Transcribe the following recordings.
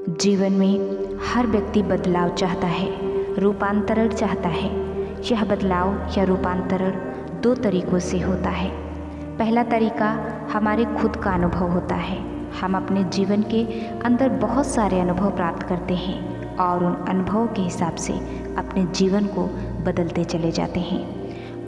जीवन में हर व्यक्ति बदलाव चाहता है, रूपांतरण चाहता है। यह बदलाव या रूपांतरण दो तरीक़ों से होता है। पहला तरीका हमारे खुद का अनुभव होता है। हम अपने जीवन के अंदर बहुत सारे अनुभव प्राप्त करते हैं और उन अनुभवों के हिसाब से अपने जीवन को बदलते चले जाते हैं।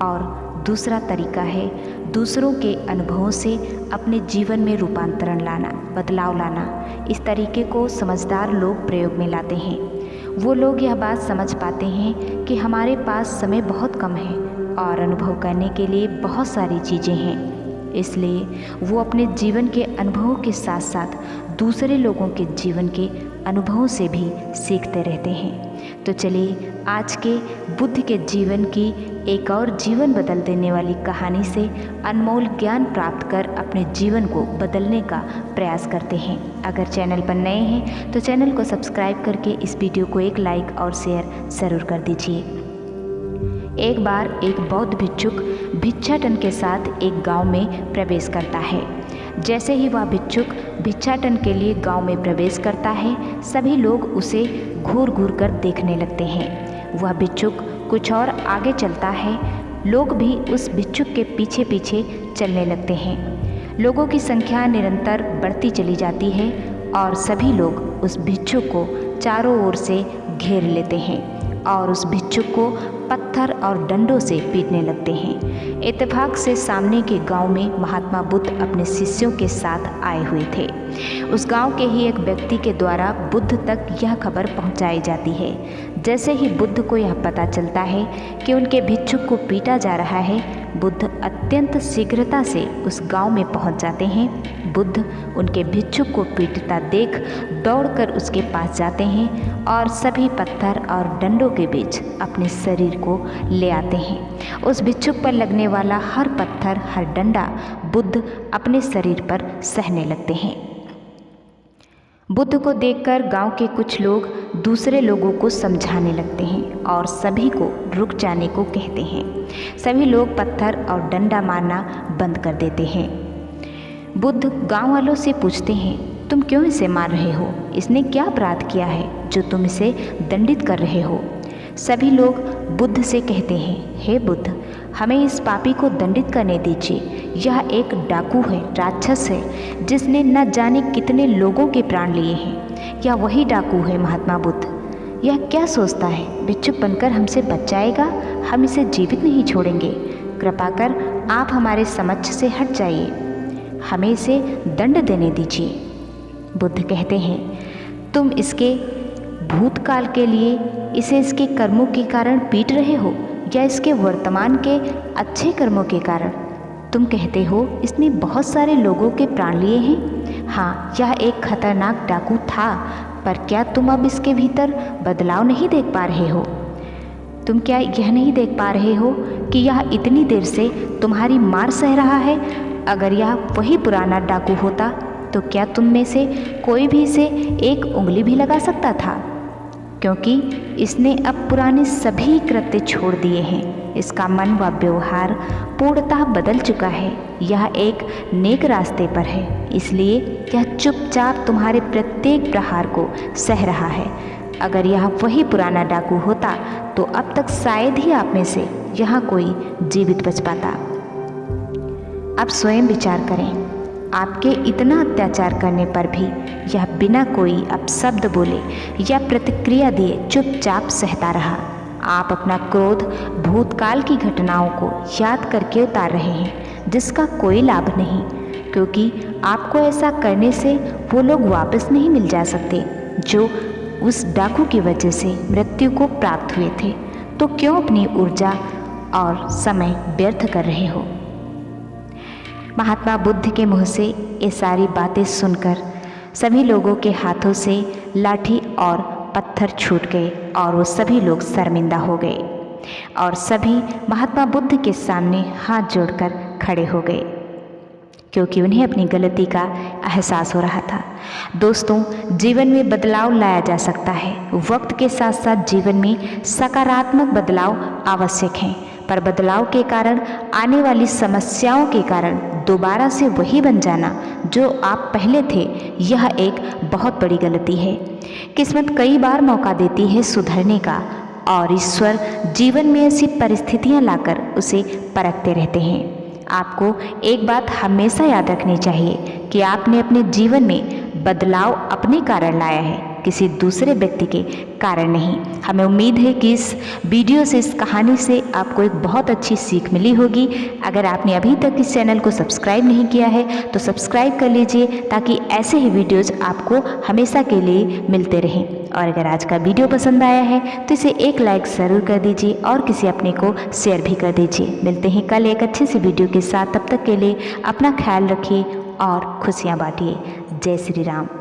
और दूसरा तरीका है दूसरों के अनुभवों से अपने जीवन में रूपांतरण लाना, बदलाव लाना। इस तरीके को समझदार लोग प्रयोग में लाते हैं। वो लोग यह बात समझ पाते हैं कि हमारे पास समय बहुत कम है और अनुभव करने के लिए बहुत सारी चीज़ें हैं, इसलिए वो अपने जीवन के अनुभवों के साथ साथ दूसरे लोगों के जीवन के अनुभवों से भी सीखते रहते हैं। तो चलिए आज के बुद्ध के जीवन की एक और जीवन बदल देने वाली कहानी से अनमोल ज्ञान प्राप्त कर अपने जीवन को बदलने का प्रयास करते हैं। अगर चैनल पर नए हैं तो चैनल को सब्सक्राइब करके इस वीडियो को एक लाइक और शेयर ज़रूर कर दीजिए। एक बार एक बौद्ध भिक्षुक भिक्षाटन के साथ एक गांव में प्रवेश करता है। जैसे ही वह भिक्षुक भिक्षाटन के लिए गांव में प्रवेश करता है, सभी लोग उसे घूर घूर कर देखने लगते हैं। वह भिक्षुक कुछ और आगे चलता है, लोग भी उस भिक्षुक के पीछे पीछे चलने लगते हैं। लोगों की संख्या निरंतर बढ़ती चली जाती है और सभी लोग उस भिक्षुक को चारों ओर से घेर लेते हैं और उस भिक्षुक को पत्थर और डंडों से पीटने लगते हैं। इत्तेफाक से सामने के गांव में महात्मा बुद्ध अपने शिष्यों के साथ आए हुए थे। उस गांव के ही एक व्यक्ति के द्वारा बुद्ध तक यह खबर पहुंचाई जाती है। जैसे ही बुद्ध को यह पता चलता है कि उनके भिक्षुक को पीटा जा रहा है, बुद्ध अत्यंत शीघ्रता से उस गांव में पहुंच जाते हैं। बुद्ध उनके भिक्षुक को पीटता देख दौड़कर उसके पास जाते हैं और सभी पत्थर और डंडों के बीच अपने शरीर को ले आते हैं। उस भिक्षुक पर लगने वाला हर पत्थर, हर डंडा बुद्ध अपने शरीर पर सहने लगते हैं। बुद्ध को देखकर गांव के कुछ लोग दूसरे लोगों को समझाने लगते हैं और सभी को रुक जाने को कहते हैं। सभी लोग पत्थर और डंडा मारना बंद कर देते हैं। बुद्ध गांव वालों से पूछते हैं, तुम क्यों इसे मार रहे हो? इसने क्या अपराध किया है जो तुम इसे दंडित कर रहे हो? सभी लोग बुद्ध से कहते हैं, हे बुद्ध, हमें इस पापी को दंडित करने दीजिए। यह एक डाकू है, राक्षस है, जिसने न जाने कितने लोगों के प्राण लिए हैं। यह वही डाकू है महात्मा बुद्ध। यह क्या सोचता है, भिक्षुक बनकर हमसे बच जाएगा? हम इसे जीवित नहीं छोड़ेंगे। कृपा कर आप हमारे समक्ष से हट जाइए, हमें इसे दंड देने दीजिए। बुद्ध कहते हैं, तुम इसके भूतकाल के लिए इसे इसके कर्मों के कारण पीट रहे हो या इसके वर्तमान के अच्छे कर्मों के कारण? तुम कहते हो इसने बहुत सारे लोगों के प्राण लिए हैं। हाँ, यह एक खतरनाक डाकू था, पर क्या तुम अब इसके भीतर बदलाव नहीं देख पा रहे हो? तुम क्या यह नहीं देख पा रहे हो कि यह इतनी देर से तुम्हारी मार सह रहा है? अगर यह वही पुराना डाकू होता तो क्या तुम में से कोई भी इसे एक उंगली भी लगा सकता था? क्योंकि इसने अब पुराने सभी कृत्य छोड़ दिए हैं। इसका मन व व्यवहार पूर्णतः बदल चुका है। यह एक नेक रास्ते पर है, इसलिए यह चुपचाप तुम्हारे प्रत्येक प्रहार को सह रहा है। अगर यह वही पुराना डाकू होता तो अब तक शायद ही आप में से यहाँ कोई जीवित बच पाता। अब स्वयं विचार करें, आपके इतना अत्याचार करने पर भी यह बिना कोई अपशब्द बोले या प्रतिक्रिया दिए चुपचाप सहता रहा। आप अपना क्रोध भूतकाल की घटनाओं को याद करके उतार रहे हैं, जिसका कोई लाभ नहीं, क्योंकि आपको ऐसा करने से वो लोग वापस नहीं मिल जा सकते जो उस डाकू की वजह से मृत्यु को प्राप्त हुए थे। तो क्यों अपनी ऊर्जा और समय व्यर्थ कर रहे हो? महात्मा बुद्ध के मुँह से ये सारी बातें सुनकर सभी लोगों के हाथों से लाठी और पत्थर छूट गए और वो सभी लोग शर्मिंदा हो गए और सभी महात्मा बुद्ध के सामने हाथ जोड़कर खड़े हो गए, क्योंकि उन्हें अपनी गलती का एहसास हो रहा था। दोस्तों, जीवन में बदलाव लाया जा सकता है। वक्त के साथ साथ जीवन में सकारात्मक बदलाव आवश्यक हैं, पर बदलाव के कारण आने वाली समस्याओं के कारण दोबारा से वही बन जाना जो आप पहले थे, यह एक बहुत बड़ी गलती है। किस्मत कई बार मौका देती है सुधरने का और ईश्वर जीवन में ऐसी परिस्थितियां लाकर उसे परखते रहते हैं। आपको एक बात हमेशा याद रखनी चाहिए कि आपने अपने जीवन में बदलाव अपने कारण लाया है, किसी दूसरे व्यक्ति के कारण नहीं। हमें उम्मीद है कि इस वीडियो से, इस कहानी से आपको एक बहुत अच्छी सीख मिली होगी। अगर आपने अभी तक इस चैनल को सब्सक्राइब नहीं किया है तो सब्सक्राइब कर लीजिए ताकि ऐसे ही वीडियोज़ आपको हमेशा के लिए मिलते रहें। और अगर आज का वीडियो पसंद आया है तो इसे एक लाइक ज़रूर कर दीजिए और किसी अपने को शेयर भी कर दीजिए। मिलते हैं कल एक अच्छे से वीडियो के साथ। तब तक के लिए अपना ख्याल रखिए और खुशियाँ बांटिए। जय श्री राम।